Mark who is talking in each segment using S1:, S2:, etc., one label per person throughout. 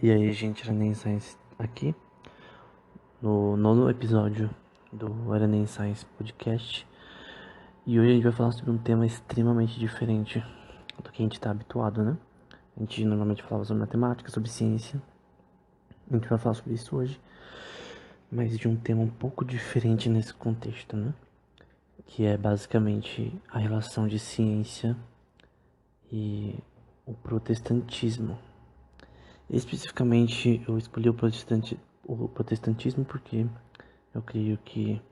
S1: E aí, gente, Enem Science aqui no nono episódio do Enem Science Podcast. E hoje a gente vai falar sobre um tema extremamente diferente do que a gente está habituado, né? A gente normalmente falava sobre matemática, sobre ciência. A gente vai falar sobre isso hoje, mas de um tema um pouco diferente nesse contexto, né? Que é basicamente a relação de ciência e o protestantismo. Especificamente, eu escolhi o protestantismo porque eu creio que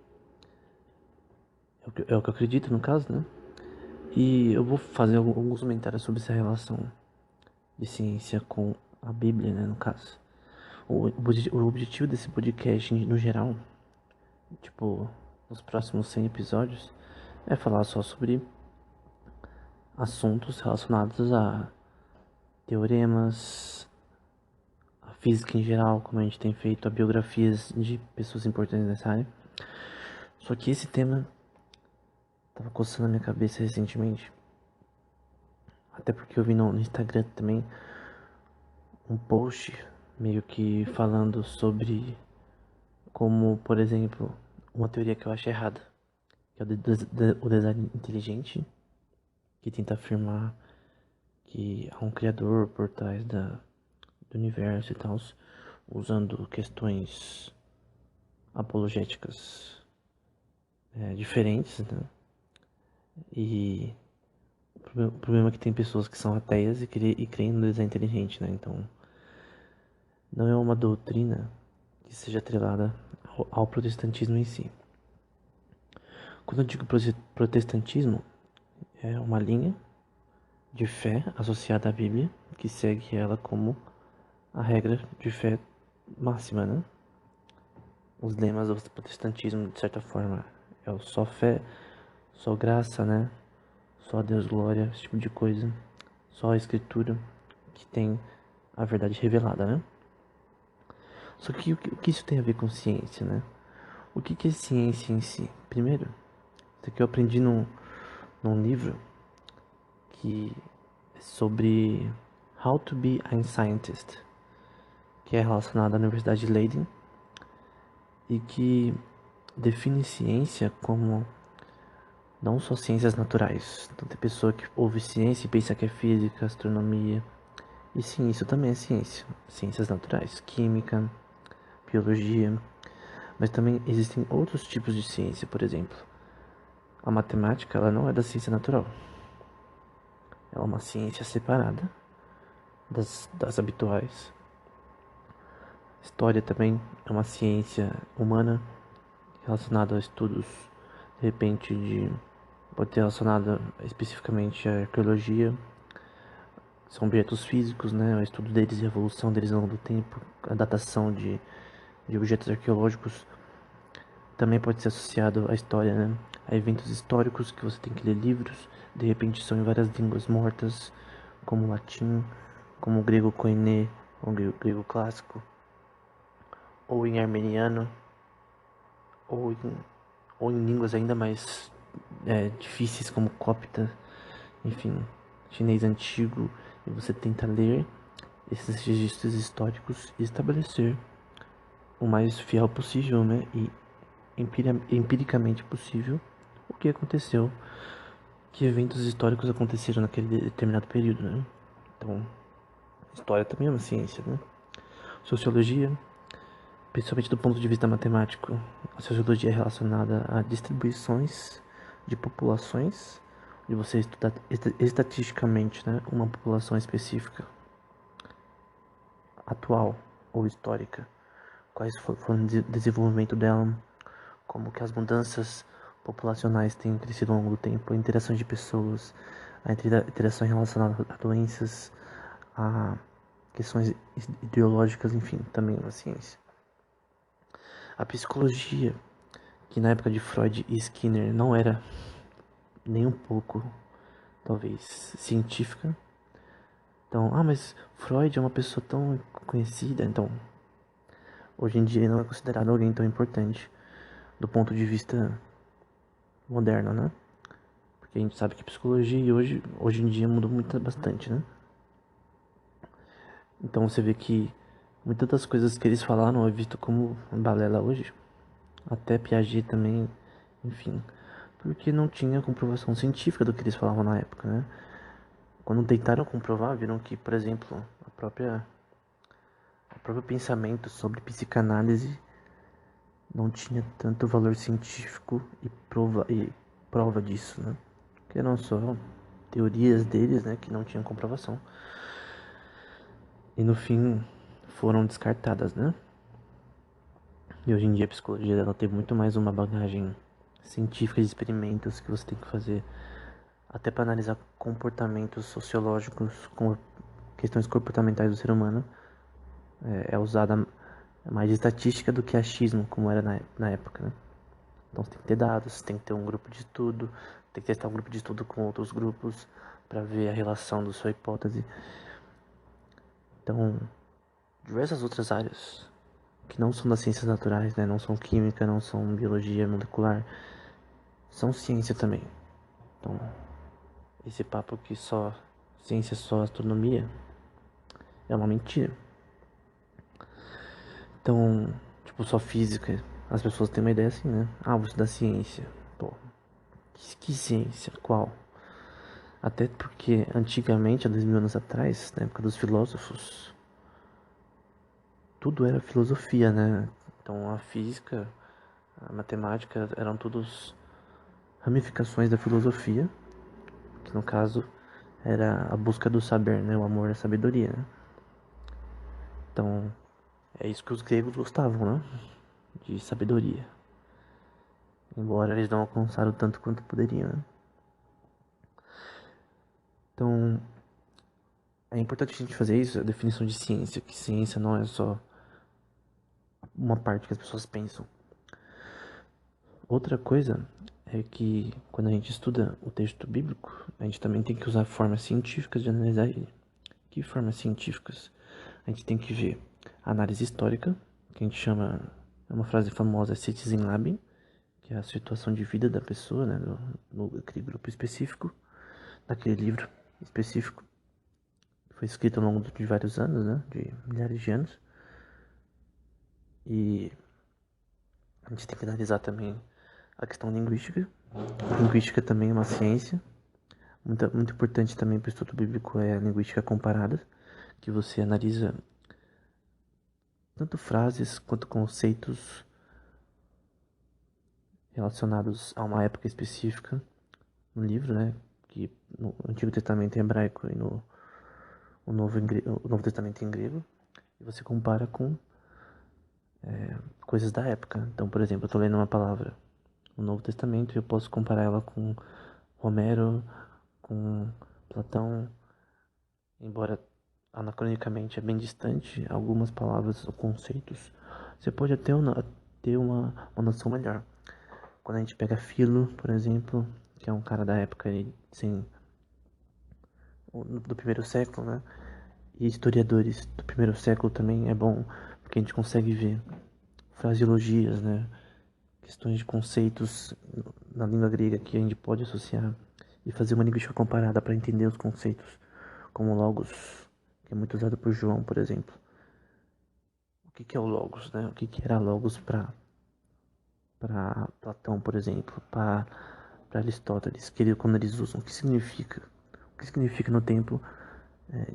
S1: é o que eu acredito no caso, né? E eu vou fazer alguns comentários sobre essa relação de ciência com a Bíblia, né? No caso. O objetivo desse podcast, no geral, tipo, nos próximos 100 episódios, é falar só sobre assuntos relacionados a teoremas, a física em geral, como a gente tem feito, a biografias de pessoas importantes nessa área. Só que esse tema tava coçando a minha cabeça recentemente. Até porque eu vi no Instagram também um post meio que falando sobre como, por exemplo, uma teoria que eu acho errada, que é o design inteligente, que tenta afirmar que há um criador por trás do universo e tal, usando questões apologéticas diferentes, né? E o problema é que tem pessoas que são ateias e creem no design inteligente, né? Então, não é uma doutrina que seja atrelada ao protestantismo em si. Quando eu digo protestantismo, é uma linha de fé associada à Bíblia que segue ela como a regra de fé máxima, né? Os lemas do protestantismo, de certa forma, é o só fé, só graça, né? Só Deus glória, esse tipo de coisa. Só a escritura que tem a verdade revelada, né? Só que o que isso tem a ver com ciência, né? O que é ciência em si? Primeiro, isso aqui eu aprendi num livro que é sobre How to be a Scientist, que é relacionado à Universidade de Leiden e que define ciência como não só ciências naturais. Então tem pessoa que ouve ciência e pensa que é física, astronomia. E sim, isso também é ciência. Ciências naturais, química, biologia. Mas também existem outros tipos de ciência, por exemplo. A matemática, ela não é da ciência natural. Ela é uma ciência separada das habituais. História também é uma ciência humana relacionada a estudos, de repente, pode ter relacionada especificamente à arqueologia. São objetos físicos, né? O estudo deles e a evolução deles ao longo do tempo, a datação de objetos arqueológicos também pode ser associado à história, né? A eventos históricos que você tem que ler livros, de repente são em várias línguas mortas, como o latim, como o grego koiné, ou grego clássico, ou em armeniano, ou em, ou em línguas ainda mais difíceis como copta, enfim, chinês antigo, e você tenta ler esses registros históricos e estabelecer o mais fiel possível, né? E empiricamente possível o que aconteceu, que eventos históricos aconteceram naquele determinado período, né? Então, história também é uma ciência, né? Sociologia, principalmente do ponto de vista matemático, a sociologia é relacionada a distribuições de populações, de você estudar estatisticamente, né, uma população específica, atual ou histórica, quais foram o desenvolvimento dela, como que as mudanças populacionais têm crescido ao longo do tempo, a interação de pessoas, a interação relacionada a doenças, a questões ideológicas, enfim, também é uma ciência. A psicologia, que na época de Freud e Skinner não era nem um pouco, talvez, científica. Então, mas Freud é uma pessoa tão conhecida, então hoje em dia ele não é considerado alguém tão importante do ponto de vista moderno, né? Porque a gente sabe que psicologia hoje em dia mudou muito bastante, né? Então você vê que Muitas das coisas que eles falaram é visto como balela hoje, até Piaget também, enfim, porque não tinha comprovação científica do que eles falavam na época, né? Quando tentaram comprovar, viram que, por exemplo, o próprio pensamento sobre psicanálise não tinha tanto valor científico e prova disso, né? Que eram só teorias deles, né, que não tinham comprovação. E no fim foram descartadas, né? E hoje em dia a psicologia ela tem muito mais uma bagagem científica de experimentos que você tem que fazer até para analisar comportamentos sociológicos, com questões comportamentais do ser humano. É usada mais estatística do que achismo, como era na época, né? Então você tem que ter dados, tem que ter um grupo de estudo, tem que testar um grupo de estudo com outros grupos para ver a relação da sua hipótese. Então, diversas outras áreas que não são das ciências naturais, né? Não são química, não são biologia molecular, são ciência também. Então, esse papo que só ciência é só astronomia é uma mentira. Então, tipo, só física. As pessoas têm uma ideia assim, né? Ah, vou estudar ciência. Pô, que ciência? Qual? Até porque antigamente, há 2000 anos atrás, na época dos filósofos, tudo era filosofia, né? Então a física, a matemática eram todos ramificações da filosofia, que no caso era a busca do saber, né? O amor à sabedoria, né? Então é isso que os gregos gostavam, né? De sabedoria. Embora eles não alcançaram tanto quanto poderiam, né? Então é importante a gente fazer isso, a definição de ciência, que ciência não é só uma parte que as pessoas pensam. Outra coisa é que quando a gente estuda o texto bíblico, a gente também tem que usar formas científicas de analisar ele. Que formas científicas? A gente tem que ver a análise histórica, que a gente chama, é uma frase famosa, Citizen Lab, que é a situação de vida da pessoa, né, naquele grupo específico, naquele livro específico, que foi escrito ao longo de vários anos, né, de milhares de anos. E a gente tem que analisar também a questão linguística. A linguística também é uma ciência. Muito importante também para o estudo bíblico é a linguística comparada, que você analisa tanto frases quanto conceitos relacionados a uma época específica no livro, né? Que no Antigo Testamento em hebraico e no o Novo Testamento em grego. E você compara com coisas da época. Então, por exemplo, eu estou lendo uma palavra no Novo Testamento e eu posso comparar ela com Homero, com Platão, embora anacronicamente é bem distante, algumas palavras ou conceitos, você pode até ter uma noção melhor. Quando a gente pega Filo, por exemplo, que é um cara da época assim, do primeiro século, né? E historiadores do primeiro século também é bom, porque a gente consegue ver fraseologias, né? Questões de conceitos na língua grega que a gente pode associar e fazer uma linguística comparada para entender os conceitos, como logos, que é muito usado por João, por exemplo. O que é o logos, né? O que era logos para Platão, por exemplo, para Aristóteles, quando eles usam, o que significa no tempo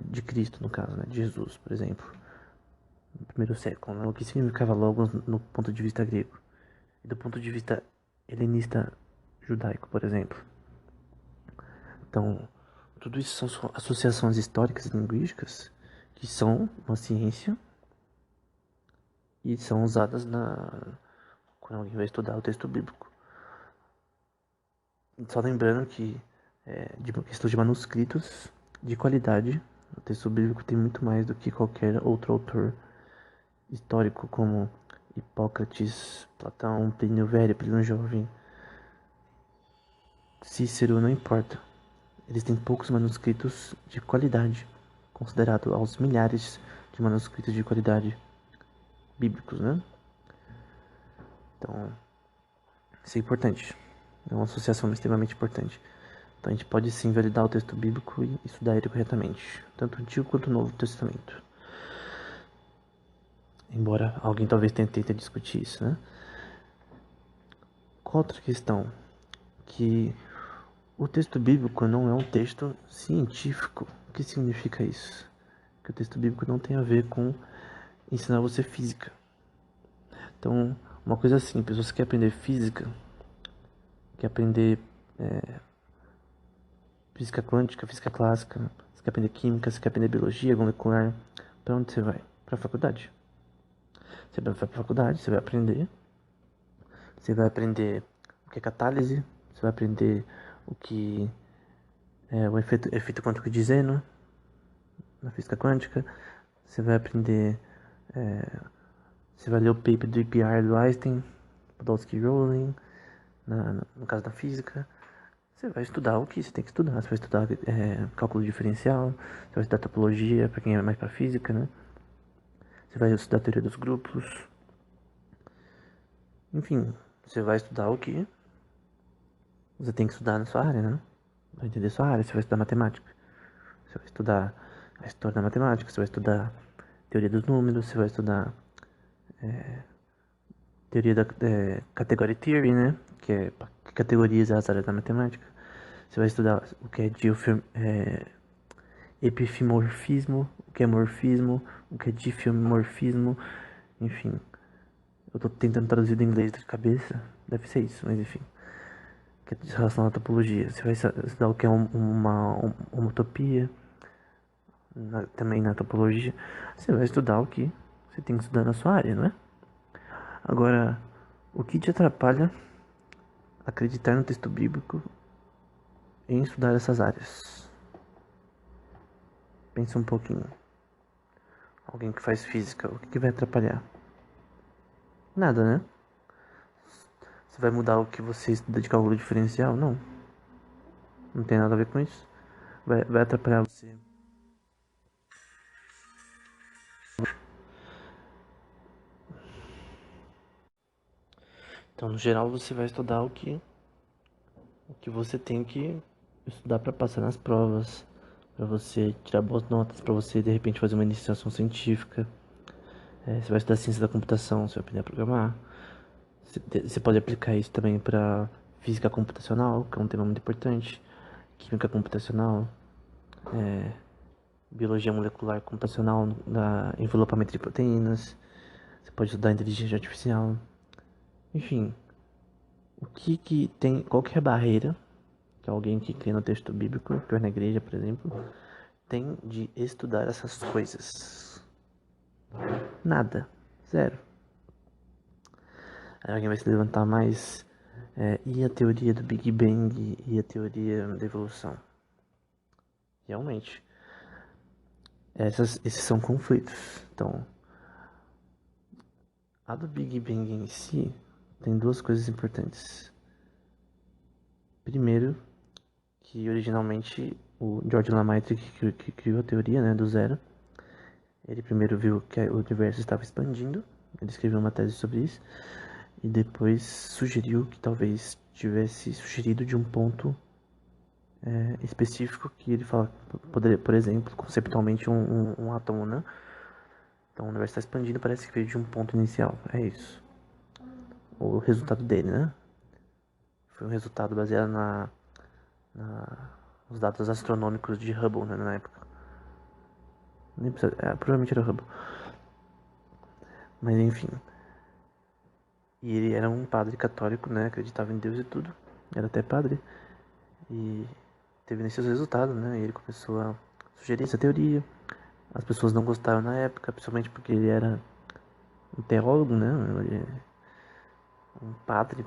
S1: de Cristo, no caso, né? De Jesus, por exemplo, no primeiro século, né? O que significava logos no ponto de vista grego e do ponto de vista helenista judaico, por exemplo. Então, tudo isso são associações históricas e linguísticas que são uma ciência e são usadas quando alguém vai estudar o texto bíblico. Só lembrando que de uma questão de manuscritos de qualidade, o texto bíblico tem muito mais do que qualquer outro autor histórico como Hipócrates, Platão, Plínio Velho, Plínio Jovem, Cícero, não importa. Eles têm poucos manuscritos de qualidade, considerado aos milhares de manuscritos de qualidade bíblicos, né? Então, isso é importante. É uma associação extremamente importante. Então a gente pode sim validar o texto bíblico e estudar ele corretamente, tanto o Antigo quanto o Novo Testamento. Embora alguém talvez tente discutir isso, né? Outra questão, que o texto bíblico não é um texto científico. O que significa isso? Que o texto bíblico não tem a ver com ensinar você física. Então, uma coisa simples, você quer aprender física, quer aprender física quântica, física clássica, você quer aprender química, você quer aprender biologia molecular, para onde você vai? Para a faculdade. Você vai para a faculdade, você vai aprender o que é catálise, você vai aprender o que é o efeito quântico de Zeno, na física quântica, você vai aprender, você vai ler o paper do EPR do Einstein, Podolsky e Rowling, no caso da física. Você vai estudar o que você tem que estudar. Você vai estudar cálculo diferencial, você vai estudar topologia, para quem é mais para física, né? Você vai estudar teoria dos grupos. Enfim, você vai estudar o que você tem que estudar na sua área, né? Para entender sua área, você vai estudar matemática. Você vai estudar a história da matemática, você vai estudar teoria dos números, você vai estudar teoria da category theory, né? Que categoriza as áreas da matemática. Você vai estudar o que é epifimorfismo, o que é morfismo, o que é difeomorfismo, enfim. Eu tô tentando traduzir do inglês de cabeça, deve ser isso, mas enfim. Que é relacionado à topologia. Você vai estudar o que é uma homotopia, também na topologia. Você vai estudar o que você tem que estudar na sua área, não é? Agora, o que te atrapalha acreditar no texto bíblico em estudar essas áreas? Pensa um pouquinho. Alguém que faz física, o que vai atrapalhar? Nada, né? Você vai mudar o que você estuda de cálculo diferencial? Não. Não tem nada a ver com isso. Vai atrapalhar você. Então, no geral, você vai estudar o que você tem que estudar para passar nas provas, para você tirar boas notas, para você de repente fazer uma iniciação científica. Você vai estudar ciência da computação, você vai aprender a programar. Você pode aplicar isso também para física computacional, que é um tema muito importante, química computacional, biologia molecular computacional, envelopamento de proteínas. Você pode estudar inteligência artificial. Enfim, qual que é a barreira que alguém que crê no texto bíblico, que é na igreja, por exemplo, tem de estudar essas coisas? Nada. Zero. Aí alguém vai se levantar mais. E a teoria do Big Bang e a teoria da evolução? Realmente. Esses são conflitos. Então, a do Big Bang em si tem duas coisas importantes. Primeiro, que originalmente o George Lamaitre, que criou a teoria, né, do zero, ele primeiro viu que o universo estava expandindo, ele escreveu uma tese sobre isso, e depois sugeriu que talvez tivesse sugerido de um ponto específico, que ele fala, poderia, por exemplo, conceptualmente um átomo, né? Então o universo está expandindo, parece que veio de um ponto inicial, é isso. O resultado dele, né? Foi um resultado baseado nos dados astronômicos de Hubble, né, na época. Provavelmente era o Hubble. Mas enfim. E ele era um padre católico, né? Acreditava em Deus e tudo. Era até padre. E teve nesses resultados, né? E ele começou a sugerir essa teoria. As pessoas não gostaram na época, principalmente porque ele era um teólogo, né? Ele um padre.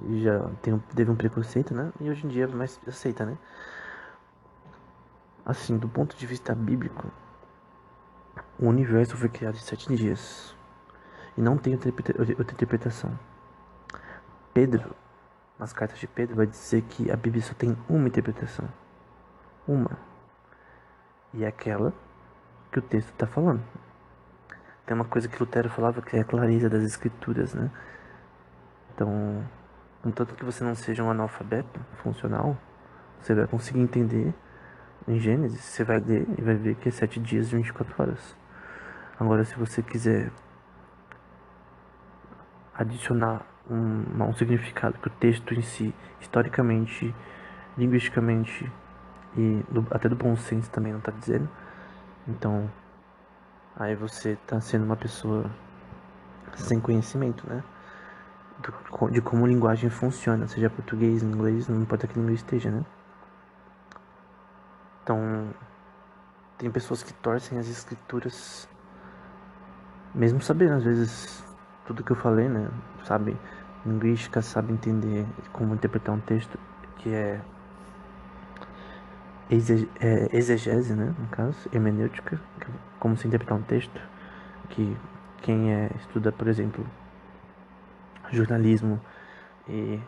S1: E já teve um preconceito, né? E hoje em dia é mais aceita, né? Assim, do ponto de vista bíblico, o universo foi criado em 7 dias. E não tem outra interpretação. Pedro, nas cartas de Pedro, vai dizer que a Bíblia só tem uma interpretação. Uma. E é aquela que o texto está falando. Tem uma coisa que Lutero falava que é a clareza das escrituras, né? Então, contanto que você não seja um analfabeto funcional, você vai conseguir entender em Gênesis, você vai ler e vai ver que é 7 dias e 24 horas. Agora, se você quiser adicionar um significado que o texto em si, historicamente, linguisticamente e até do bom senso também não está dizendo. Então, aí você tá sendo uma pessoa sem conhecimento, né? De como a linguagem funciona, seja português, inglês, não importa que língua esteja, né? Então, tem pessoas que torcem as escrituras, mesmo sabendo, às vezes, tudo que eu falei, né? Sabe linguística, sabe entender como interpretar um texto, que é exegese, né? No caso, hermenêutica, que é como se interpretar um texto, que quem estuda, por exemplo, jornalismo e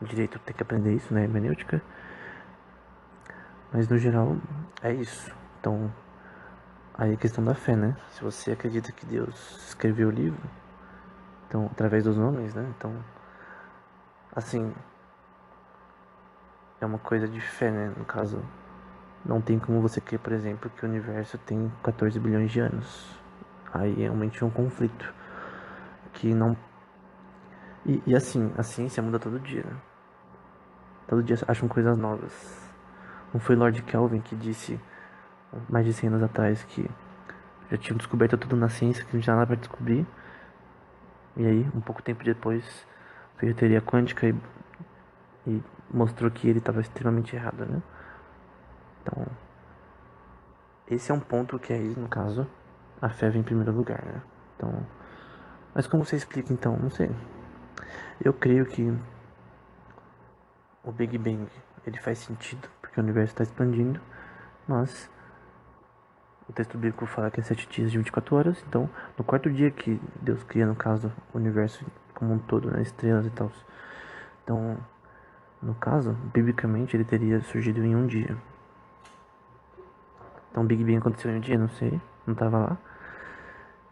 S1: direito tem que aprender isso, né? Hermenêutica. Mas no geral é isso. Então, aí a questão da fé, né? Se você acredita que Deus escreveu o livro, então, através dos homens, né? Então, assim, é uma coisa de fé, né? No caso, não tem como você crer, por exemplo, que o universo tem 14 bilhões de anos. Aí realmente é um conflito que não. E assim, a ciência muda todo dia, né? Todo dia acham coisas novas. Não foi Lord Kelvin que disse, mais de 100 anos atrás, que já tinham descoberto tudo na ciência que não tinha nada para descobrir. E aí, um pouco tempo depois, veio a teoria quântica e mostrou que ele estava extremamente errado, né? Então, esse é um ponto que aí, no caso, a fé vem em primeiro lugar, né? Então, mas como você explica então? Não sei. Eu creio que o Big Bang, ele faz sentido, porque o universo está expandindo, mas o texto bíblico fala que é 7 dias de 24 horas, então no quarto dia que Deus cria, no caso, o universo como um todo, né, estrelas e tal. Então, no caso, biblicamente ele teria surgido em um dia. Então o Big Bang aconteceu em um dia, não sei, não estava lá.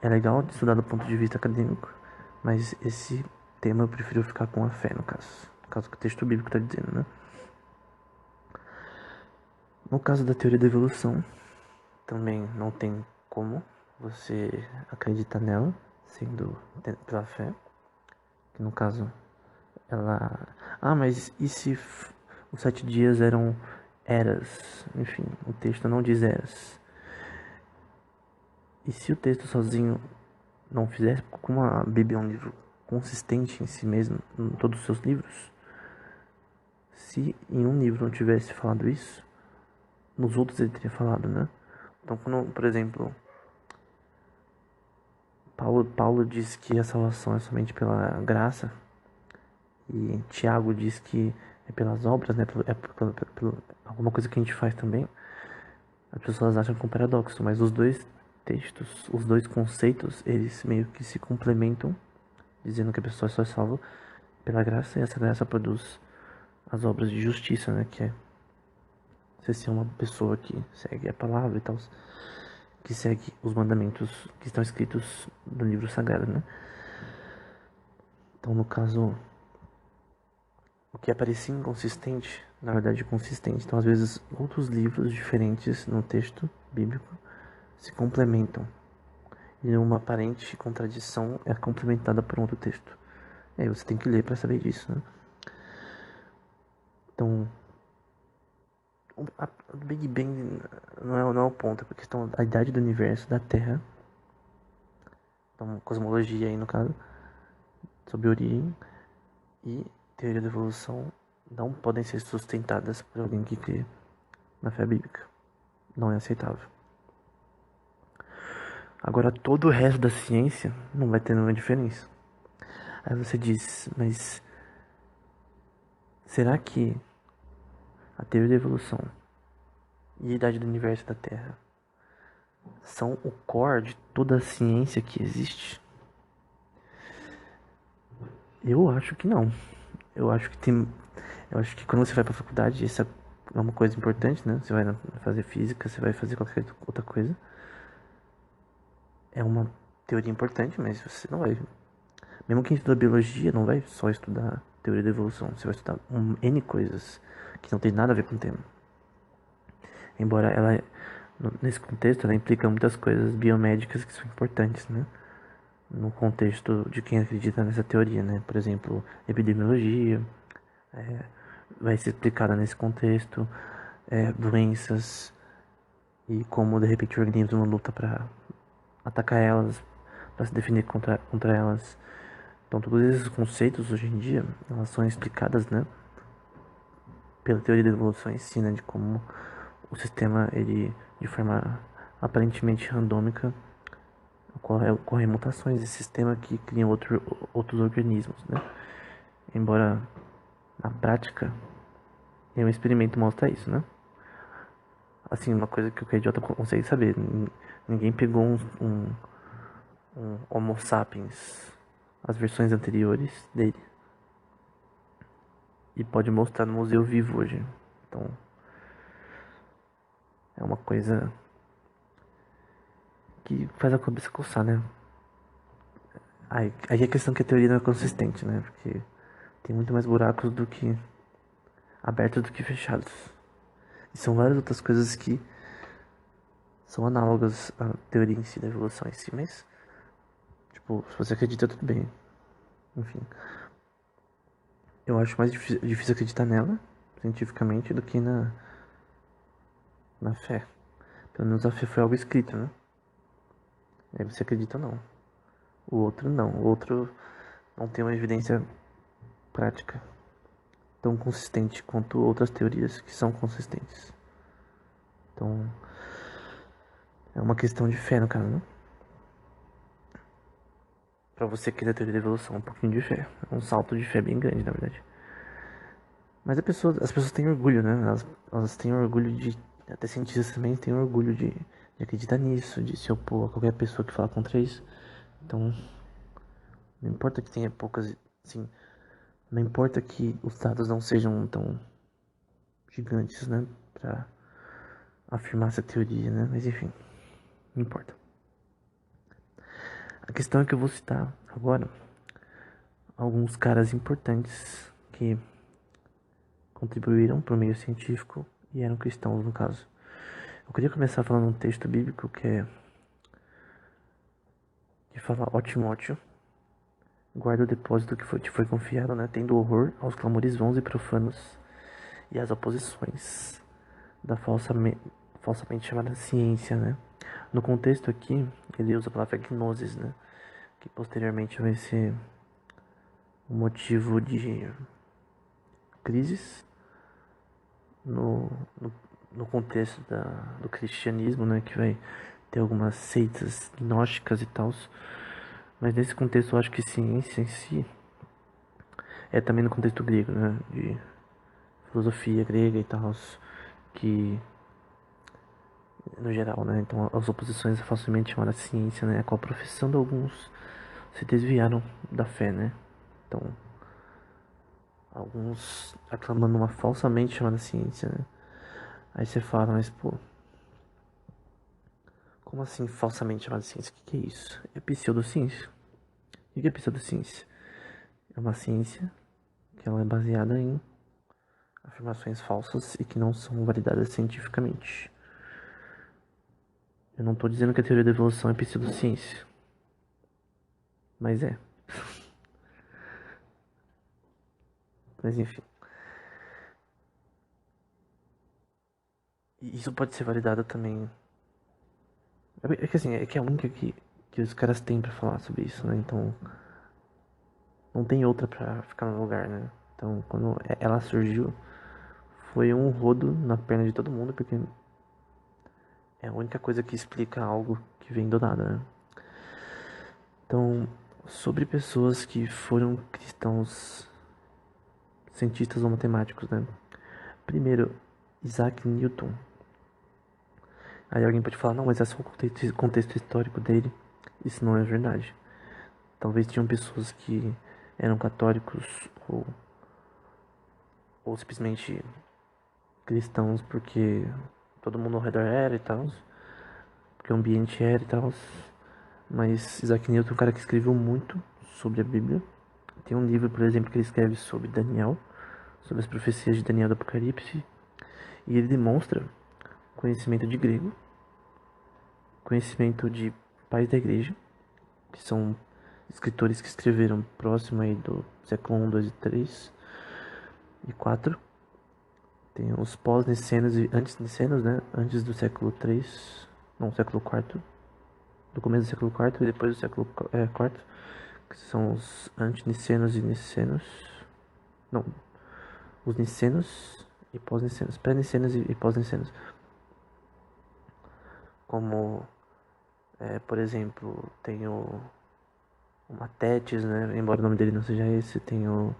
S1: É legal de estudar do ponto de vista acadêmico, mas esse tema eu prefiro ficar com a fé, no caso que o texto bíblico está dizendo, né? No caso da teoria da evolução, também não tem como você acreditar nela, sendo pela fé, que no caso ela... Ah, mas e se os 7 dias eram eras? Enfim, o texto não diz eras. E se o texto sozinho não fizesse, como a Bíblia é um livro consistente em si mesmo, em todos os seus livros, se em um livro não tivesse falado isso, nos outros ele teria falado, né? Então, quando, por exemplo, Paulo diz que a salvação é somente pela graça, e Tiago diz que é pelas obras, né? Pelo alguma coisa que a gente faz também. As pessoas acham que é um paradoxo, mas os dois textos, os dois conceitos, eles meio que se complementam, dizendo que a pessoa só é salva pela graça, e essa graça produz as obras de justiça, né? Que é você ser uma pessoa que segue a palavra e tal, que segue os mandamentos que estão escritos no livro sagrado, né? Então, no caso, o que parecia inconsistente, na verdade é consistente. Então, às vezes, outros livros diferentes no texto bíblico se complementam. E uma aparente contradição é complementada por um outro texto. E aí você tem que ler para saber disso, né? Então, o Big Bang não é o ponto, é a questão da idade do universo, da Terra. Então, cosmologia aí no caso, sobre origem e teoria da evolução não podem ser sustentadas por alguém que crê na fé bíblica. Não é aceitável. Agora, todo o resto da ciência não vai ter nenhuma diferença. Aí você diz, mas será que a teoria da evolução e a idade do universo e da Terra são o core de toda a ciência que existe? Eu acho que não. Eu acho que tem. Eu acho que quando você vai pra faculdade, isso é uma coisa importante, né? Você vai fazer física, você vai fazer qualquer outra coisa. É uma teoria importante, mas você não vai. Mesmo quem estuda biologia não vai só estudar teoria da evolução. Você vai estudar N coisas que não tem nada a ver com o tema. Embora ela, nesse contexto, ela implica muitas coisas biomédicas que são importantes, né? no contexto de quem acredita nessa teoria, né? Por exemplo, epidemiologia vai ser explicada nesse contexto, doenças e como de repente o organismo luta para atacar elas, para se defender contra elas. Então todos esses conceitos hoje em dia, elas são explicadas, né, pela teoria da evolução em si, né, de como o sistema, ele, de forma aparentemente randômica, ocorrem mutações de sistema que criam outros organismos, né? Embora na prática nenhum experimento mostra isso, né? Assim, uma coisa que o idiota consegue saber, ninguém pegou um Homo sapiens, as versões anteriores dele, e pode mostrar no museu vivo hoje. Então, é uma coisa que faz a cabeça coçar, né? Aí a questão é que a teoria não é consistente, né? Porque tem muito mais buracos do que abertos do que fechados. E são várias outras coisas que são análogas à teoria em si, da evolução em si, mas, tipo, se você acredita, tudo bem. Enfim, eu acho mais difícil acreditar nela, cientificamente, do que na fé. Pelo menos a fé foi algo escrito, né? Aí você acredita ou não. O outro não. O outro não tem uma evidência prática tão consistente quanto outras teorias que são consistentes. Então, é uma questão de fé, no caso, né? Pra você que é da teoria da evolução, um pouquinho de fé. É um salto de fé bem grande, na verdade. Mas as pessoas têm orgulho, né? Elas têm orgulho de. Até cientistas também têm orgulho de acreditar nisso, de se opor a qualquer pessoa que fala contra isso. Então, não importa que tenha poucas. Assim, não importa que os dados não sejam tão gigantes, né? Pra afirmar essa teoria, né? Mas enfim, não importa. A questão é que eu vou citar agora alguns caras importantes que contribuíram para o meio científico e eram cristãos, no caso. Eu queria começar falando um texto bíblico que fala: ó Timóteo, guarda o depósito que te foi confiado, né? Tendo horror aos clamores vãos e profanos e às oposições da falsamente chamada ciência, né? No contexto aqui, ele usa a palavra gnosis, né? Que posteriormente vai ser um motivo de crises no, no, no contexto do cristianismo, né? Que vai ter algumas seitas gnósticas e tal. Mas nesse contexto eu acho que ciência em si é também no contexto grego, né? De filosofia grega e tal, que no geral, né? Então as oposições facilmente chamadas ciência, né? Com a profissão de alguns se desviaram da fé, né? Então alguns aclamando uma falsamente chamada ciência, né? Aí você fala, mas pô, como assim falsamente chamada ciência? O que é isso? É pseudociência. O que é pseudociência? É uma ciência que ela é baseada em afirmações falsas e que não são validadas cientificamente. Eu não estou dizendo que a teoria da evolução é pseudociência, mas é. Mas enfim. E isso pode ser validado também. É que assim, é que é a única que os caras têm pra falar sobre isso, né? Então, não tem outra pra ficar no lugar, né? Então, quando ela surgiu, foi um rodo na perna de todo mundo, porque é a única coisa que explica algo que vem do nada, né? Então, sobre pessoas que foram cristãos, cientistas ou matemáticos, né? Primeiro, Isaac Newton. Aí alguém pode falar, não, mas é só o contexto histórico dele. Isso não é verdade. Talvez tinham pessoas que eram católicos ou simplesmente cristãos porque todo mundo ao redor era e tal, porque o ambiente era e tal. Mas Isaac Newton é um cara que escreveu muito sobre a Bíblia. Tem um livro, por exemplo, que ele escreve sobre Daniel, sobre as profecias de Daniel do Apocalipse, e ele demonstra conhecimento de grego, conhecimento de pais da igreja, que são escritores que escreveram próximo aí do século I, II e III e IV. Tem os pós-nicenos e antes-nicenos, né? Antes do século III, não, século IV, do começo do século IV e depois do século IV, que são os antinicenos e nicenos. Não, os nicenos e pós-nicenos, pré-nicenos e pós-nicenos. Como, por exemplo, tem o Matetes, né? Embora o nome dele não seja esse, tem o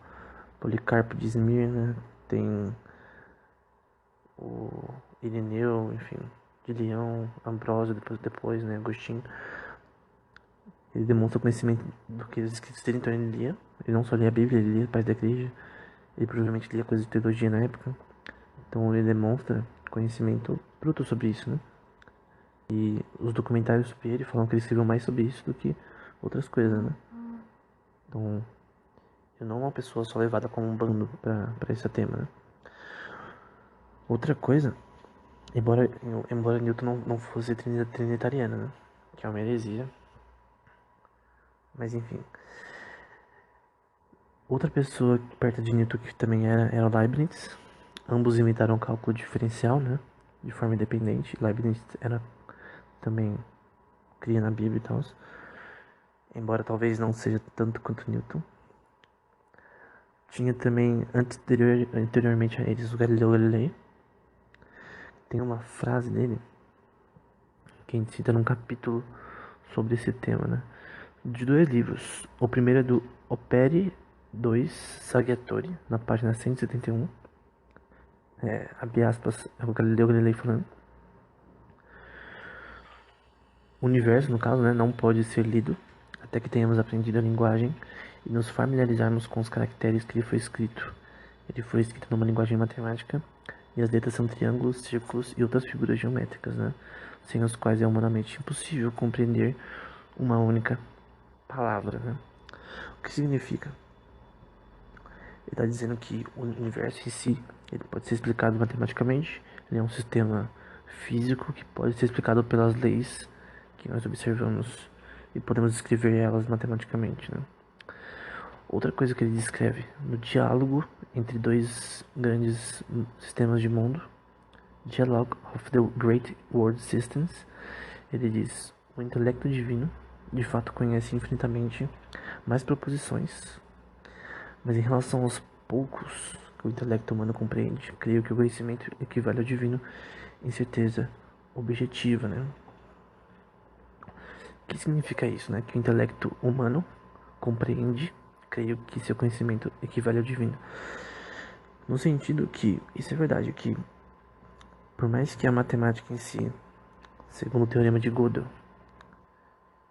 S1: Policarpo de Esmirna, tem o Ireneu, enfim, de Leão, Ambrósio, depois, né, Agostinho. Ele demonstra conhecimento do que os escritos dele, então ele lia. Ele não só lia a Bíblia, ele lia Pais da Igreja. Ele provavelmente lia coisas de teologia na época. Então ele demonstra conhecimento bruto sobre isso, né? E os documentários sobre ele falam que ele escreveu mais sobre isso do que outras coisas, né? Então, eu não sou uma pessoa só levada como um bando pra esse tema, né? Outra coisa, embora Newton não fosse trinitariano, né? Que é uma heresia. Mas enfim. Outra pessoa perto de Newton que também era Leibniz. Ambos imitaram o cálculo diferencial, né? De forma independente. Leibniz era também cria na Bíblia e tal. Embora talvez não seja tanto quanto Newton. Tinha também, anteriormente a eles, o Galileu Galilei. Tem uma frase dele que a gente cita num capítulo sobre esse tema, né? De dois livros. O primeiro é do Opere 2 Saggiatore, na página 171. Abre aspas, é o Galileu Galilei falando. O universo, no caso, né, não pode ser lido até que tenhamos aprendido a linguagem e nos familiarizarmos com os caracteres que ele foi escrito. Ele foi escrito numa linguagem matemática e as letras são triângulos, círculos e outras figuras geométricas, né, sem os quais é humanamente impossível compreender uma única palavra, né. O que significa? Ele está dizendo que o universo em si ele pode ser explicado matematicamente. Ele é um sistema físico que pode ser explicado pelas leis que nós observamos e podemos descrever elas matematicamente, né? Outra coisa que ele descreve no diálogo entre dois grandes sistemas de mundo, Dialogue of the Great World Systems, ele diz: o intelecto divino de fato conhece infinitamente mais proposições, mas em relação aos poucos que o intelecto humano compreende, creio que o conhecimento equivale ao divino em certeza objetiva, né? O que significa isso, né? Que o intelecto humano compreende, creio que seu conhecimento equivale ao divino. No sentido que, isso é verdade, que por mais que a matemática em si, segundo o teorema de Gödel,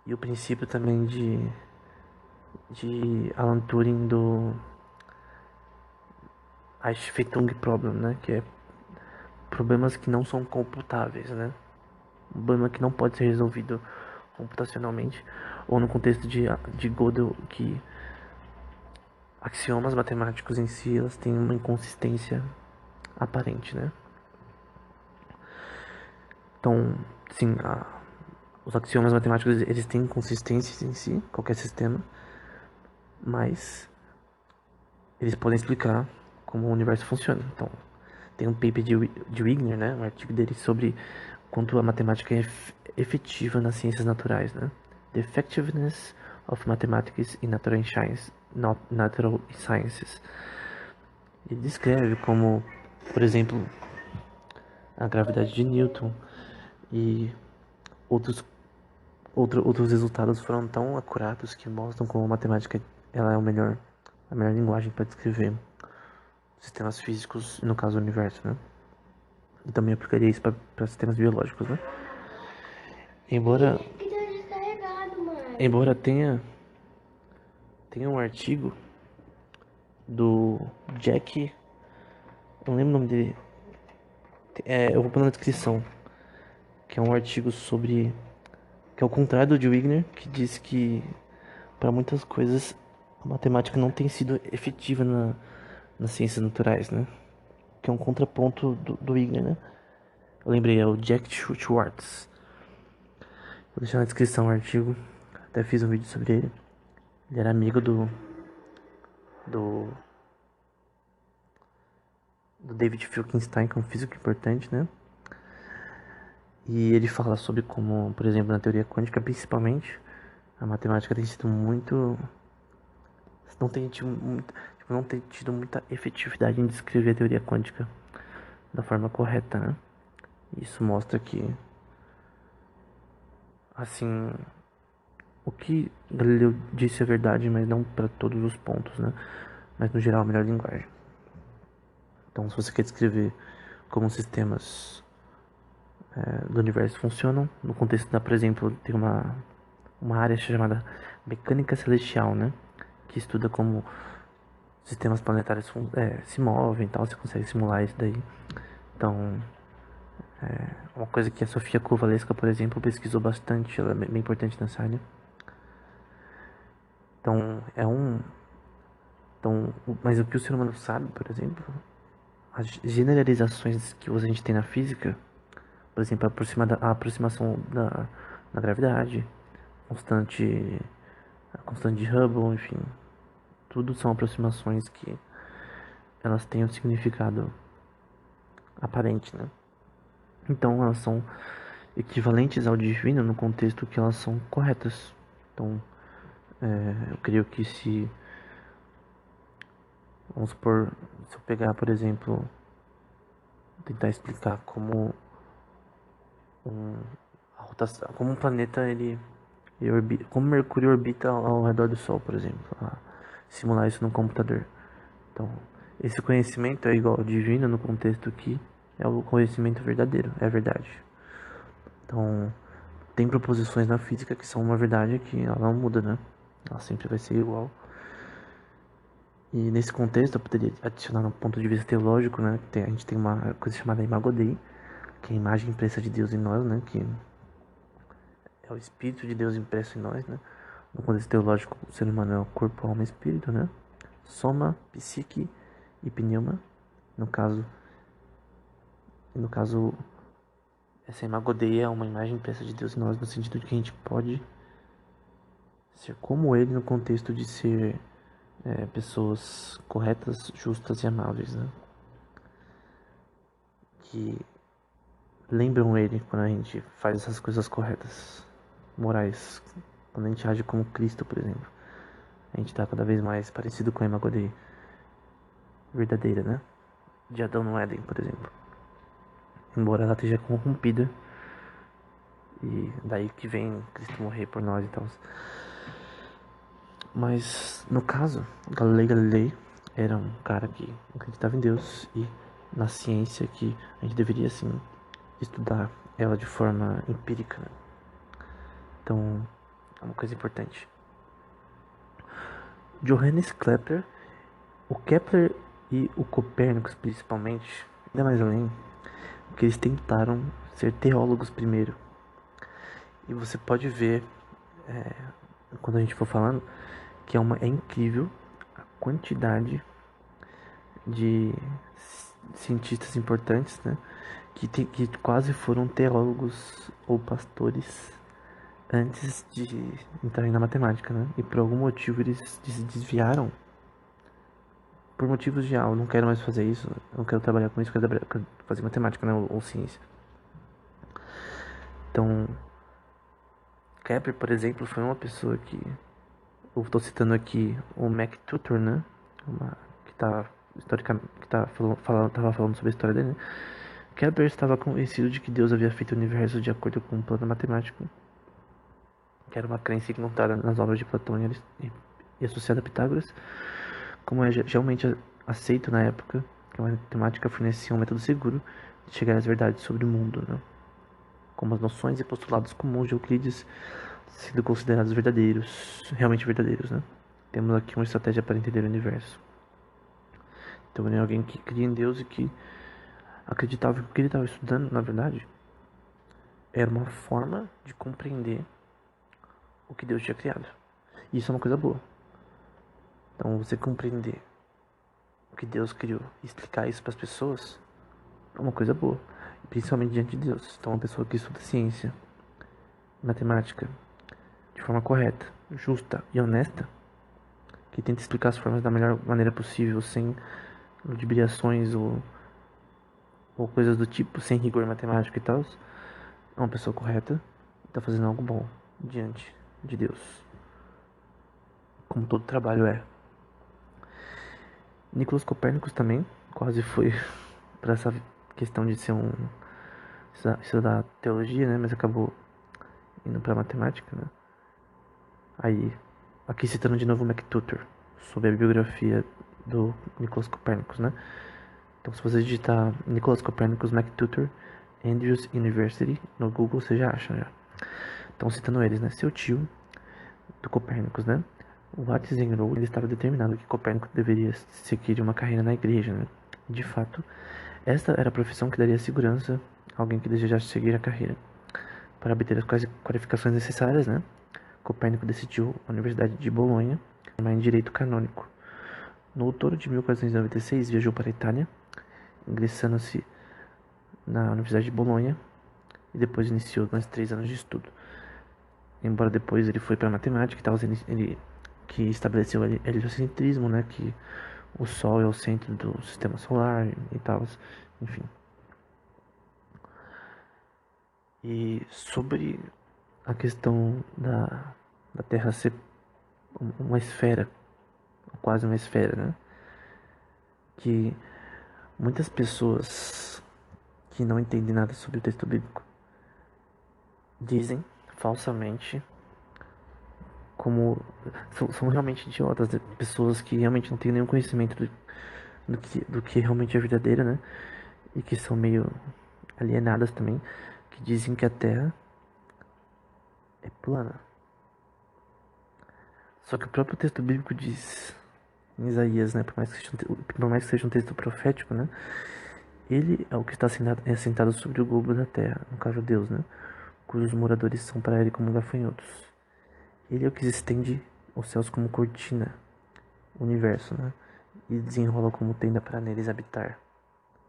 S1: e o princípio também de Alan Turing do Aichfetung Problem, né? Que é problemas que não são computáveis, né? Um problema que não pode ser resolvido computacionalmente, ou no contexto de Gödel, que axiomas matemáticos em si, elas têm uma inconsistência aparente, né? Então, sim, os axiomas matemáticos, eles têm inconsistências em si, qualquer sistema, mas eles podem explicar como o universo funciona. Então, tem um paper de Wigner, né, um artigo dele sobre quanto a matemática é efetiva nas ciências naturais, né? The Effectiveness of Mathematics in Natural Sciences. Ele descreve como, por exemplo, a gravidade de Newton e outros resultados foram tão acurados que mostram como a matemática ela é a melhor linguagem para descrever sistemas físicos, no caso o universo, né? E também aplicaria isso para sistemas biológicos, né? Embora embora tenha um artigo do Jack, não lembro o nome dele, eu vou pôr na descrição, que é um artigo sobre, que é o contrário do de Wigner, que diz que para muitas coisas a matemática não tem sido efetiva nas ciências naturais, né? Que é um contraponto do Wigner, né? Eu lembrei, é o Jack Schwartz. Vou deixar na descrição o artigo, até fiz um vídeo sobre ele. Ele era amigo do, do David Finkelstein, que é um físico importante, né? E ele fala sobre como, por exemplo, na teoria quântica, principalmente, a matemática tem sido muito... não tem tido muita efetividade em descrever a teoria quântica da forma correta, né? Isso mostra que, assim, o que Galileu disse é verdade, mas não para todos os pontos, né? Mas no geral, a melhor linguagem. Então, se você quer descrever como sistemas do universo funcionam, no contexto da, por exemplo, tem uma área chamada mecânica celestial, né? Que estuda como sistemas planetários se movem e tal, você consegue simular isso daí. Então, uma coisa que a Sofia Kowalewska, por exemplo, pesquisou bastante, ela é bem importante nessa área. Então, mas o que o ser humano sabe, por exemplo, as generalizações que a gente tem na física, por exemplo, a aproximação da gravidade, a constante de Hubble, enfim, tudo são aproximações que elas têm um significado aparente, né? Então elas são equivalentes ao divino no contexto que elas são corretas. Então, eu creio que vamos supor, se eu pegar, por exemplo, tentar explicar um, como um planeta como Mercúrio orbita ao redor do Sol, por exemplo, simular isso no computador. Então, esse conhecimento é igual ao divino no contexto que é o conhecimento verdadeiro, é a verdade. Então, tem proposições na física que são uma verdade que ela não muda, né? Ela sempre vai ser igual. E nesse contexto eu poderia adicionar um ponto de vista teológico, né? A gente tem uma coisa chamada Imago Dei, que é a imagem impressa de Deus em nós, né? Que é o Espírito de Deus impresso em nós, né? No contexto teológico, o ser humano é o corpo, alma e espírito, né? Soma, psique e pneuma. No caso, essa Imago Dei é uma imagem impressa de Deus em nós, no sentido de que a gente pode ser como Ele no contexto de ser pessoas corretas, justas e amáveis, né? Que lembram Ele quando a gente faz essas coisas corretas, morais. Quando a gente age como Cristo, por exemplo, a gente está cada vez mais parecido com a Imago Dei verdadeira, né? De Adão no Éden, por exemplo. Embora ela esteja corrompida, e daí que vem Cristo morrer por nós e tal. Mas, no caso, Galileu Galilei era um cara que acreditava em Deus e na ciência, que a gente deveria, sim, estudar ela de forma empírica, né? Então, é uma coisa importante. Johannes Kepler, o Kepler e o Copérnicos, principalmente, ainda mais além, que eles tentaram ser teólogos primeiro. E você pode ver, quando a gente for falando, que é incrível a quantidade de cientistas importantes, né, que quase foram teólogos ou pastores antes de entrarem na matemática, né? E por algum motivo eles se desviaram. Por motivos de, eu não quero mais fazer isso, eu não quero trabalhar com isso, eu quero fazer matemática, né? Ou ciência. Então, Kepler, por exemplo, foi uma pessoa que... Eu estou citando aqui o Mac Tutor, né? Tava falando sobre a história dele, né? Kepler estava convencido de que Deus havia feito o universo de acordo com um plano matemático, que era uma crença encontrada nas obras de Platão e associada a Pitágoras, como é geralmente aceito na época, que a matemática fornecia um método seguro de chegar às verdades sobre o mundo, né? Como as noções e postulados comuns de Euclides sendo considerados verdadeiros, realmente verdadeiros, né? Temos aqui uma estratégia para entender o universo. Então, ele é alguém que cria em Deus e que acreditava que o que ele estava estudando, na verdade, era uma forma de compreender o que Deus tinha criado. E isso é uma coisa boa. Então, você compreender o que Deus criou e explicar isso para as pessoas é uma coisa boa, principalmente diante de Deus. Então, uma pessoa que estuda ciência, matemática, de forma correta, justa e honesta, que tenta explicar as formas da melhor maneira possível, sem ludibriações ou coisas do tipo, sem rigor matemático e tal, é uma pessoa correta e tá fazendo algo bom diante de Deus, como todo trabalho é. Nicolas Copérnicos também quase foi para essa questão de ser estudar teologia, né, mas acabou indo para matemática, né. Aí, aqui citando de novo MacTutor, sobre a biografia do Nicolas Copérnicos, né. Então, se você digitar Nicolas Copérnicos MacTutor Andrews University no Google, você já acha, já. Então, citando eles, né, seu tio do Copérnicos, né, o Ratzinger, ele estava determinado que Copérnico deveria seguir uma carreira na igreja, né. De fato, esta era a profissão que daria segurança a alguém que desejasse seguir a carreira. Para obter as qualificações necessárias, né, Copérnico decidiu a Universidade de Bolonha formar em Direito Canônico. No outono de 1496, viajou para a Itália, ingressando-se na Universidade de Bolonha e depois iniciou mais 3 anos de estudo. Embora depois ele foi para matemática e tal, ele que estabeleceu o heliocentrismo, né, que o Sol é o centro do sistema solar e tal, enfim. E sobre a questão da Terra ser uma esfera, quase uma esfera, né, que muitas pessoas que não entendem nada sobre o texto bíblico dizem falsamente como são realmente idiotas, né? Pessoas que realmente não têm nenhum conhecimento do que realmente é verdadeiro, né? E que são meio alienadas também, que dizem que a Terra é plana. Só que o próprio texto bíblico diz, em Isaías, né? Por mais que seja um texto profético, né? Ele é o que está sentado sobre o globo da Terra, no caso Deus, né? Cujos moradores são para ele como gafanhotos. Ele é o que estende os céus como cortina, o universo, né? E desenrola como tenda para neles habitar.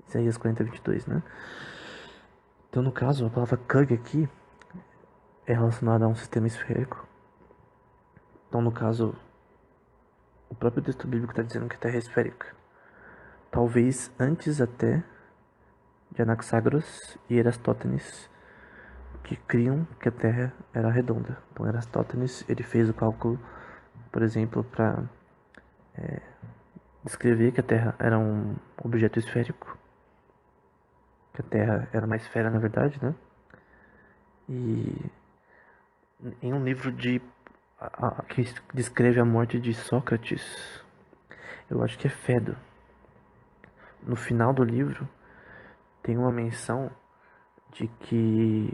S1: Isaías 40:22, né? Então, no caso, a palavra Kug aqui é relacionada a um sistema esférico. Então, no caso, o próprio texto bíblico está dizendo que a Terra é esférica. Talvez antes até de Anaxágoras e Erastótenes, que criam que a Terra era redonda. Então, Erastótenes ele fez o cálculo, por exemplo, para descrever que a Terra era um objeto esférico, que a Terra era uma esfera, na verdade, né? E em um livro que descreve a morte de Sócrates, eu acho que é Fedro. No final do livro tem uma menção de que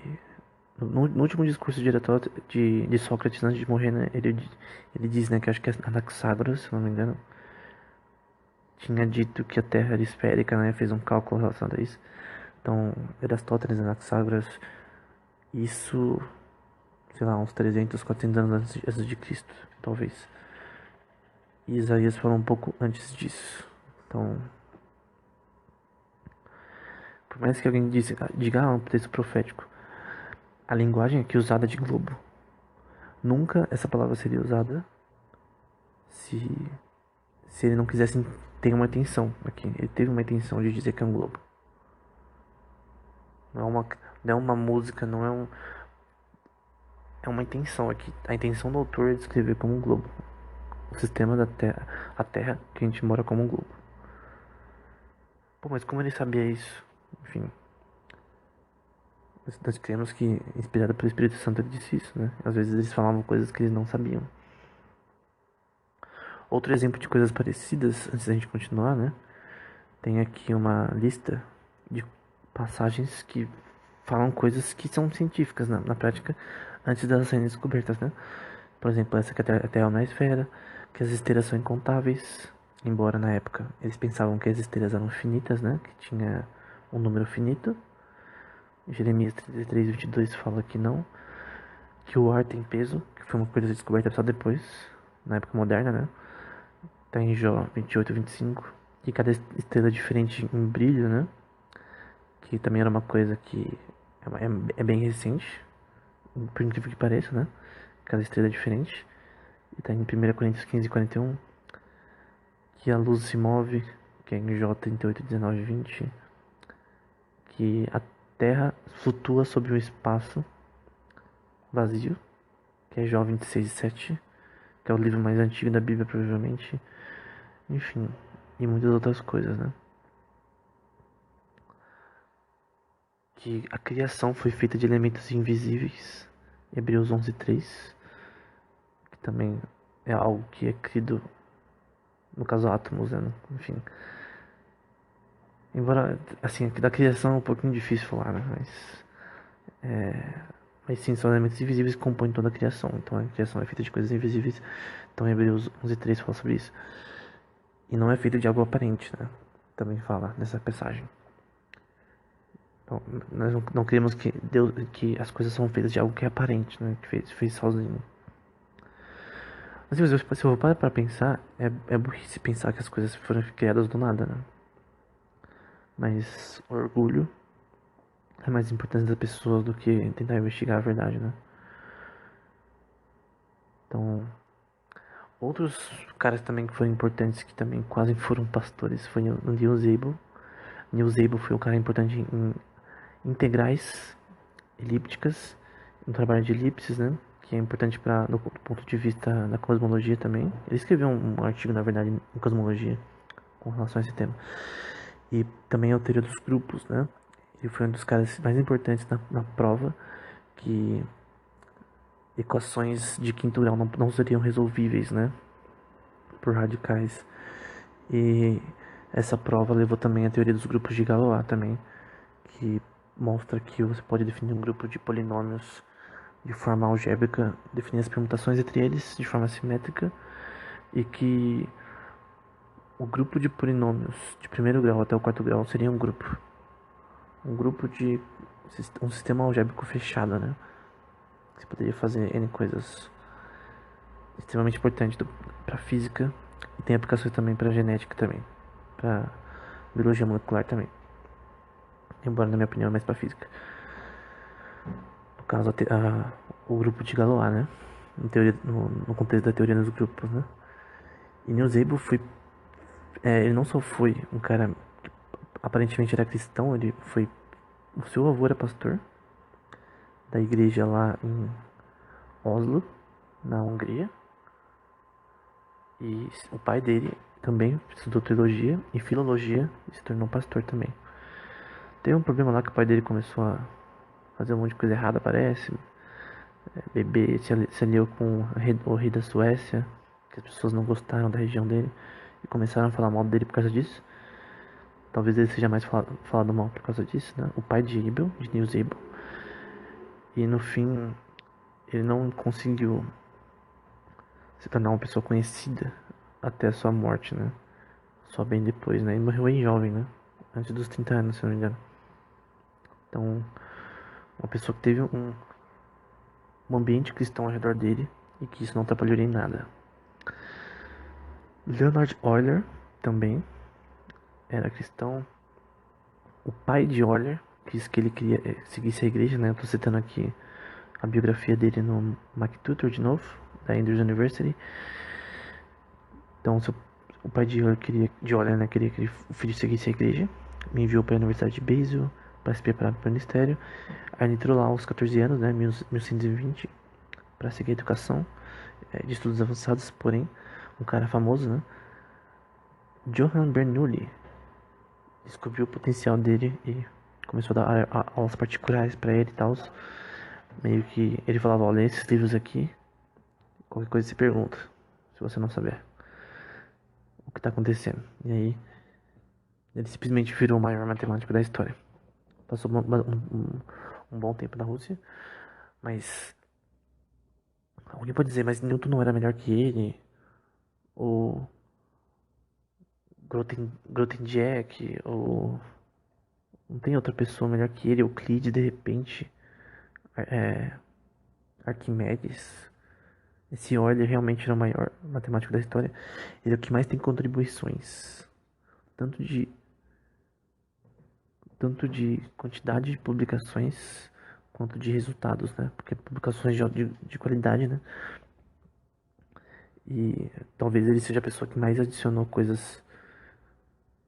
S1: no último discurso de Sócrates antes de morrer, né, ele diz, né, que acho que é Anaxágoras, se não me engano, tinha dito que a Terra era esférica, né, fez um cálculo relacionado a isso. Então, Erastótenes e Anaxágoras, isso, sei lá, uns 300, 400 anos antes de Cristo, talvez. E Isaías falou um pouco antes disso. Então, por mais que alguém diga, um texto profético, a linguagem aqui usada de globo, nunca essa palavra seria usada se, se ele não quisesse ter uma intenção aqui. Ele teve uma intenção de dizer que é um globo. Não é uma música, não é é uma intenção aqui. A intenção do autor é descrever como um globo. O sistema da Terra, a Terra que a gente mora como um globo. Pô, mas como ele sabia isso? Enfim, nós cremos que, inspirado pelo Espírito Santo, ele disse isso, né? Às vezes eles falavam coisas que eles não sabiam. Outro exemplo de coisas parecidas, antes da gente continuar, né? Tem aqui uma lista de passagens que falam coisas que são científicas na prática antes delas serem descobertas, né? Por exemplo, essa que a Terra é uma esfera, que as esteiras são incontáveis, embora na época eles pensavam que as esteiras eram finitas, né? Que tinha um número finito. Jeremias 33:22 fala que não, que o ar tem peso, que foi uma coisa descoberta só depois, na época moderna, né? Tá em Jó 28:25, que cada estrela é diferente em brilho, né? Que também era uma coisa que é bem recente, por incrível que pareça, né? Cada estrela é diferente. E tá em 1 Coríntios 15:41, que a luz se move, que é em J 38, 19 e 20, que a Terra flutua sobre o espaço vazio, que é Jó 26 e 7, que é o livro mais antigo da Bíblia, provavelmente. Enfim, e muitas outras coisas, né? Que a criação foi feita de elementos invisíveis, Hebreus 11:3, que também é algo que é crido, no caso átomos, né? Enfim. Embora, assim, aqui da criação é um pouquinho difícil falar, né? Mas sim, são elementos invisíveis que compõem toda a criação. Então a criação é feita de coisas invisíveis. Então Hebreus 11:3 fala sobre isso. E não é feito de algo aparente, né? Também fala nessa passagem. Então, nós não queremos que Deus, que as coisas são feitas de algo que é aparente, né? Que fez sozinho. Mas se eu for parar pra pensar, é burrice pensar que as coisas foram criadas do nada, né? Mas orgulho é mais importante das pessoas do que tentar investigar a verdade, né? Então, outros caras também que foram importantes, que também quase foram pastores, foi o Neil Zabel. Neil Zabel foi um cara importante em integrais elípticas, no trabalho de elipses, né? Que é importante do ponto de vista da cosmologia também. Ele escreveu um artigo, na verdade, em cosmologia com relação a esse tema. E também a teoria dos grupos, né? Ele foi um dos caras mais importantes na prova que equações de quinto grau não seriam resolvíveis, né? Por radicais. E essa prova levou também a teoria dos grupos de Galois também, que mostra que você pode definir um grupo de polinômios de forma algébrica, definir as permutações entre eles de forma simétrica, e que o grupo de polinômios de primeiro grau até o quarto grau seria um grupo de um sistema algébrico fechado, né? Você poderia fazer N coisas extremamente importantes para física, e tem aplicações também para genética também, para biologia molecular também. Embora, na minha opinião, é mais para física. No caso, o grupo de Galois, né? No contexto da teoria dos grupos, né? E Niels Abel ele não só foi um cara que aparentemente era cristão, o seu avô era pastor da igreja lá em Oslo, na Hungria. E o pai dele também estudou teologia e filologia e se tornou pastor também. Teve um problema lá que o pai dele começou a fazer um monte de coisa errada, parece. Beber, se aliou com o rei da Suécia, que as pessoas não gostaram da região dele e começaram a falar mal dele por causa disso. Talvez ele seja mais falado mal por causa disso, né? O pai de Niels Abel. E no fim, ele não conseguiu se tornar uma pessoa conhecida até a sua morte, né? Só bem depois, né? Ele morreu bem jovem, né? Antes dos 30 anos, se não me engano. Então, uma pessoa que teve um ambiente cristão ao redor dele e que isso não atrapalhou em nada. Leonhard Euler também era cristão. O pai de Euler quis que ele queria seguisse a igreja, né? Eu tô citando aqui a biografia dele no MacTutor de novo, da Andrews University. Então, o pai de Euler, né, queria que o filho seguisse a igreja. Me enviou para a Universidade de Basel para se preparar para o ministério. Aí ele entrou lá aos 14 anos, né, 1120, para seguir a educação de estudos avançados, porém, um cara famoso, né, Johann Bernoulli, descobriu o potencial dele e começou a dar aulas particulares para ele e tal. Meio que ele falava, olha, esses livros aqui, qualquer coisa se pergunta, se você não saber o que está acontecendo. E aí, ele simplesmente virou o maior matemático da história. Passou um bom tempo na Rússia, mas alguém pode dizer, mas Newton não era melhor que ele? Ou Grothendieck? Ou não tem outra pessoa melhor que ele? Euclides, de repente? É, Arquimedes? Esse Euler realmente era o maior matemático da história. Ele é o que mais tem contribuições. Tanto de, tanto de quantidade de publicações quanto de resultados, né? Porque publicações de qualidade, né? E talvez ele seja a pessoa que mais adicionou coisas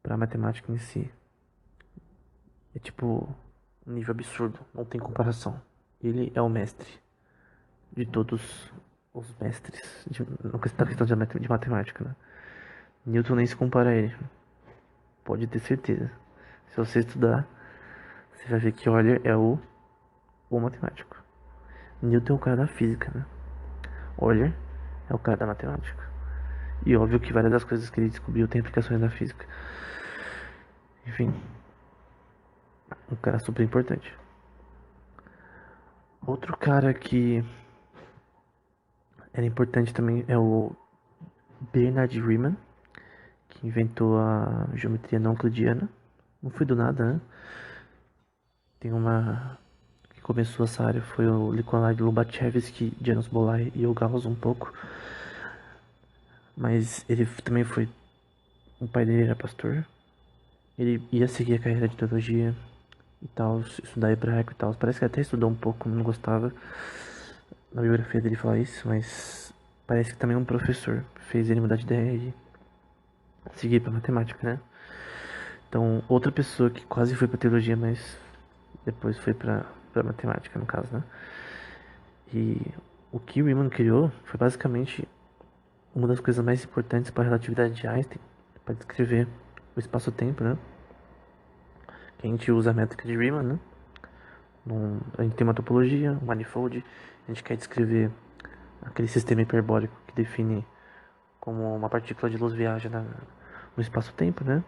S1: pra matemática em si. É tipo um nível absurdo, não tem comparação. Ele é o mestre de todos os mestres na questão de matemática, né? Newton nem se compara a ele, pode ter certeza. Se você estudar, você vai ver que Euler é o matemático. Newton é o cara da física, né? Euler é o cara da matemática. E óbvio que várias das coisas que ele descobriu têm aplicações na física. Enfim, um cara super importante. Outro cara que era importante também é o Bernard Riemann, que inventou a geometria não euclidiana. Não foi do nada, né? Tem uma que começou essa área foi o Nikolai Lobachevsky, Janusz Bolai e o Gauss um pouco. Mas ele também foi, o pai dele era pastor. Ele ia seguir a carreira de teologia e tal, estudar hebraico e tal. Parece que até estudou um pouco, não gostava. Na biografia dele fala isso, mas parece que também um professor fez ele mudar de ideia e seguir pra matemática, né? Então, outra pessoa que quase foi pra teologia, mas depois foi pra matemática, no caso, né? E o que o Riemann criou foi basicamente uma das coisas mais importantes para a relatividade de Einstein, para descrever o espaço-tempo, né? Que a gente usa a métrica de Riemann, né? A gente tem uma topologia, um manifold, a gente quer descrever aquele sistema hiperbólico que define como uma partícula de luz viaja no espaço-tempo, né?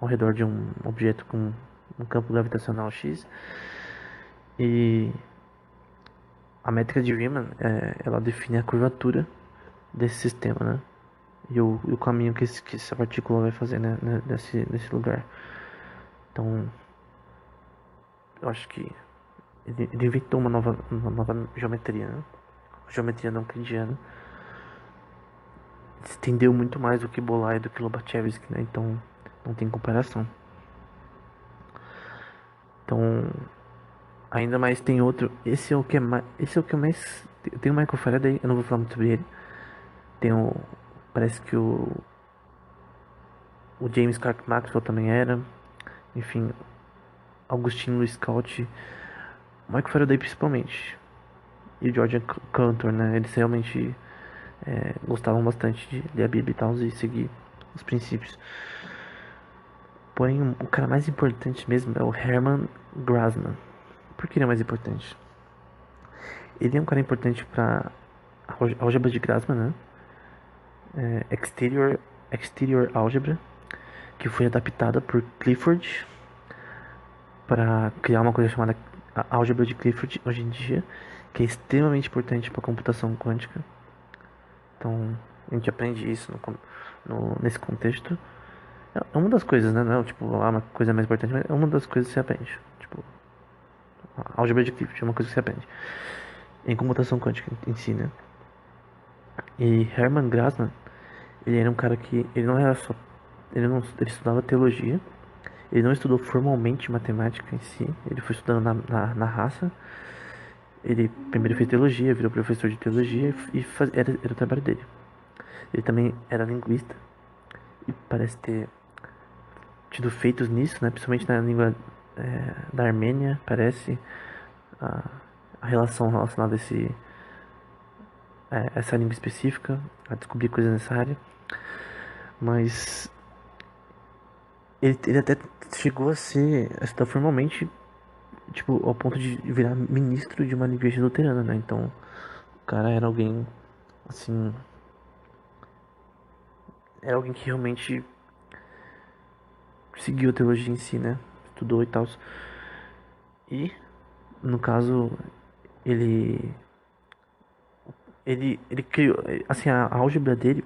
S1: Ao redor de um objeto com um campo gravitacional X. E a métrica de Riemann, ela define a curvatura desse sistema, né? E o caminho que essa partícula vai fazer, né? Nesse lugar. Então, eu acho que ele inventou uma nova geometria, né? A geometria não euclidiana. Se estendeu muito mais do que Bolai e do que Lobachevsky, né? Então, não tem comparação. Então, ainda mais tem outro. Esse é o que é mais. Esse é o que é mais. Tem o Michael Faraday, eu não vou falar muito sobre ele. Tem o. Parece que o James Clerk Maxwell também era. Enfim, Augustine Louis Scout. Michael Faraday principalmente. E o George Cantor, né? Eles realmente gostavam bastante de ler a Bíblia e tal e seguir os princípios. Porém, o cara mais importante mesmo é o Hermann Grassmann. Por que ele é mais importante? Ele é um cara importante para a álgebra de Grassmann, né? Exterior Algebra, que foi adaptada por Clifford para criar uma coisa chamada álgebra de Clifford hoje em dia, que é extremamente importante para a computação quântica. Então, a gente aprende isso nesse contexto. É uma das coisas, né? Não é tipo, uma coisa mais importante, mas é uma das coisas que você aprende. Tipo, a álgebra de Clifford é uma coisa que você aprende. Em computação quântica em si, né? E Hermann Grassmann, ele era um cara que, ele não era só, ele estudava teologia, ele não estudou formalmente matemática em si, ele foi estudando na raça. Ele primeiro fez teologia, virou professor de teologia era o trabalho dele. Ele também era linguista e parece ter tido feitos nisso, né? Principalmente na língua da Armênia, parece a, a relação relacionada essa língua específica, a descobrir coisas nessa área. Mas ele até chegou a estudar formalmente, tipo, ao ponto de virar ministro de uma igreja luterana, né? Então, o cara era alguém, assim, era alguém que realmente seguiu a teologia em si, né? Estudou e tal. E, no caso, ele ele criou, assim, a álgebra dele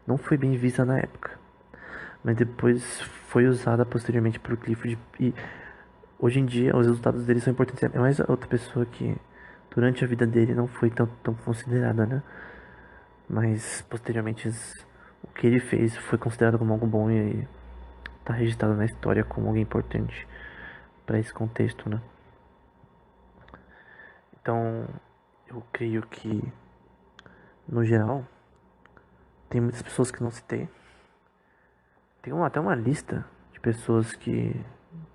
S1: não foi bem vista na época, mas depois foi usada posteriormente por Clifford e hoje em dia os resultados dele são importantes. É mais outra pessoa que durante a vida dele não foi tão considerada, né? Mas posteriormente o que ele fez foi considerado como algo bom e tá registrado na história como algo importante para esse contexto, né? Então, eu creio que, no geral, tem muitas pessoas que não citei. Tem até uma lista de pessoas que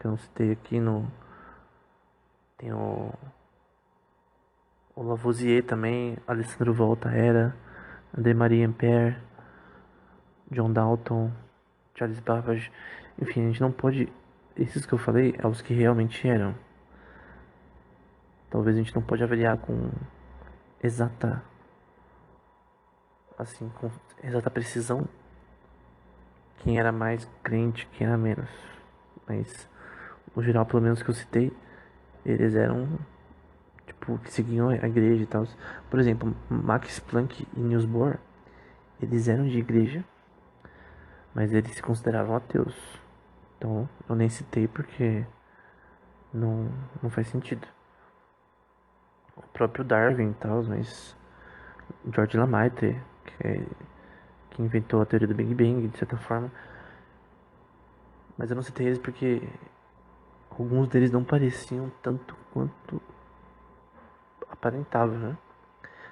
S1: eu não citei aqui no. Tem o Lavoisier também, Alessandro Voltaire, André-Marie Ampère, John Dalton, Charles Babbage. Enfim, a gente não pode. Esses que eu falei é os que realmente eram. Talvez a gente não pode avaliar com exata, assim, com exata precisão quem era mais crente, quem era menos. Mas, no geral, pelo menos que eu citei, eles eram, tipo, que seguiam a igreja e tal. Por exemplo, Max Planck e Niels Bohr, eles eram de igreja, mas eles se consideravam ateus. Então, eu nem citei porque não faz sentido. O próprio Darwin e tal, mas George Lamaitre, que inventou a teoria do Big Bang, de certa forma. Mas eu não citei eles porque alguns deles não pareciam tanto quanto aparentavam, né?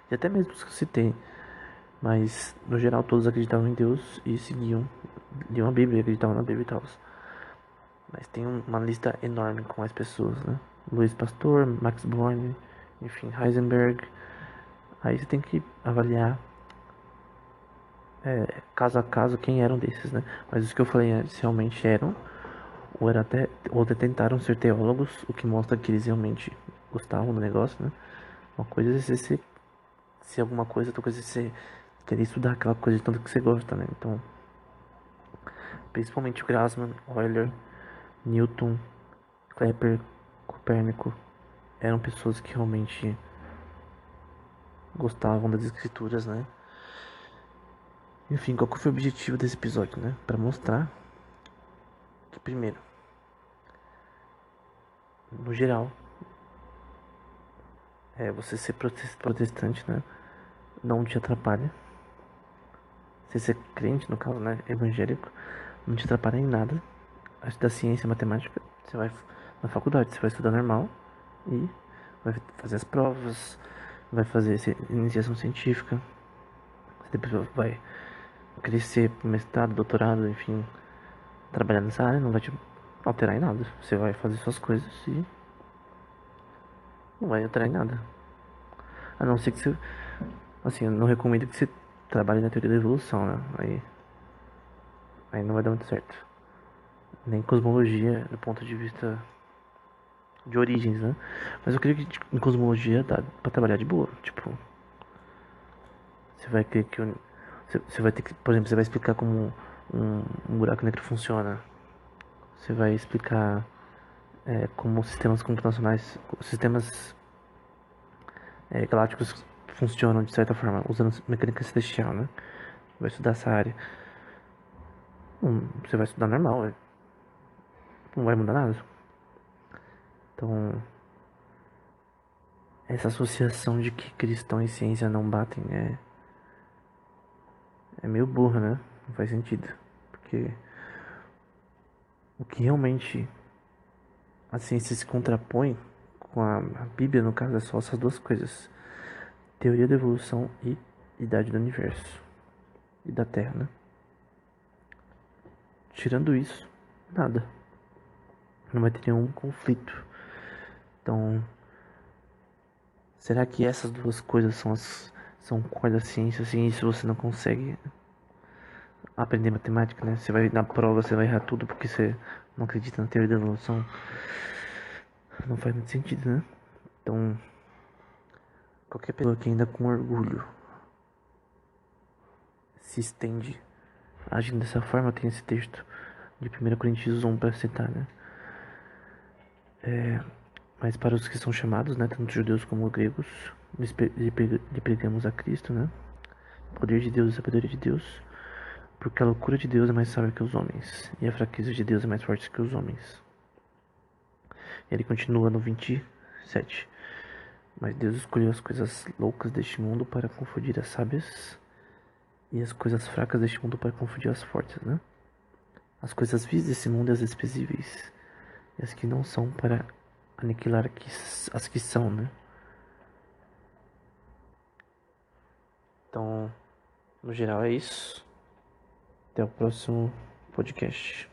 S1: E até mesmo os que eu citei. Mas, no geral, todos acreditavam em Deus e seguiam, liam a Bíblia, acreditavam na Bíblia e tal. Mas tem uma lista enorme com as pessoas, né? Louis Pasteur, Max Born, enfim, Heisenberg. Aí você tem que avaliar caso a caso quem eram desses, né? Mas os que eu falei antes realmente eram, ou até tentaram ser teólogos, o que mostra que eles realmente gostavam do negócio, né? Uma coisa é você ser alguma coisa, outra coisa é você querer estudar aquela coisa de tanto que você gosta, né? Então, principalmente o Grassmann, Euler, Newton, Kepler, Copérnico, eram pessoas que realmente gostavam das escrituras, né? Enfim, qual que foi o objetivo desse episódio, né? Para mostrar que, primeiro, no geral, você ser protestante, né? Não te atrapalha. Você ser crente, no caso, né? Evangélico, não te atrapalha em nada. Da ciência, matemática, você vai na faculdade, você vai estudar normal e vai fazer as provas, vai fazer iniciação científica, você depois vai crescer pro mestrado, doutorado, enfim, trabalhar nessa área, não vai te alterar em nada. Você vai fazer suas coisas e não vai alterar em nada. A não ser que você, assim, eu não recomendo que você trabalhe na teoria da evolução, né? Aí não vai dar muito certo. Nem cosmologia do ponto de vista de origens, né? Mas eu creio que em cosmologia dá pra trabalhar de boa. Tipo, você vai ter que. Você vai ter que. Por exemplo, você vai explicar como um buraco negro funciona. Você vai explicar como sistemas computacionais, sistemas galácticos funcionam de certa forma, usando mecânica celestial, né? Vai estudar essa área. Você vai estudar normal, não vai mudar nada. Então, essa associação de que cristão e ciência não batem é meio burra, né? Não faz sentido. Porque o que realmente a ciência se contrapõe com a Bíblia, no caso, é só essas duas coisas: teoria da evolução e idade do universo e da Terra, né? Tirando isso, nada. Não vai ter nenhum conflito. Então, será que essas duas coisas são core da ciência? Assim, isso você não consegue aprender matemática, né? Você vai na prova, você vai errar tudo porque você não acredita na teoria da evolução. Não faz muito sentido, né? Então, qualquer pessoa que ainda com orgulho se estende agindo dessa forma, tem esse texto de 1 Coríntios 1 para citar, né? Mas para os que são chamados, né, tanto judeus como gregos, lhe pregamos a Cristo, né? Poder de Deus e sabedoria de Deus, porque a loucura de Deus é mais sábia que os homens, e a fraqueza de Deus é mais forte que os homens. Ele continua no 27. Mas Deus escolheu as coisas loucas deste mundo para confundir as sábias, e as coisas fracas deste mundo para confundir as fortes, né? As coisas vis desse mundo e as desprezíveis, e as que não são para aniquilar as que são, né? Então, No geral é isso. Até o próximo podcast.